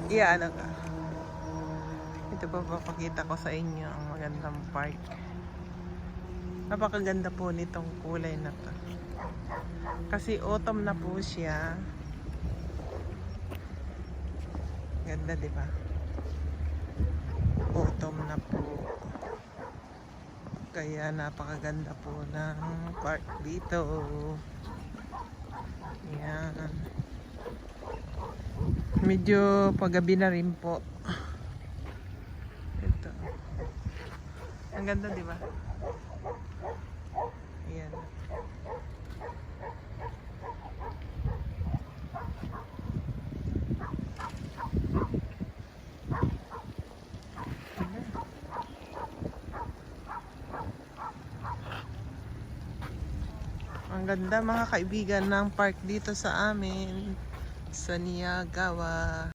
Ano ka. Ito pa papakita ko sa inyo ang magandang park. Napakaganda po nitong kulay na to. Kasi autumn na po siya. Ganda, di ba? Autumn na po. Kaya napakaganda po ng park dito. Yan. Medyo paggabi na rin po. Ito. Ang ganda, di ba? Ayan. Ang ganda mga kaibigan ng park dito sa amin sa Niagawa.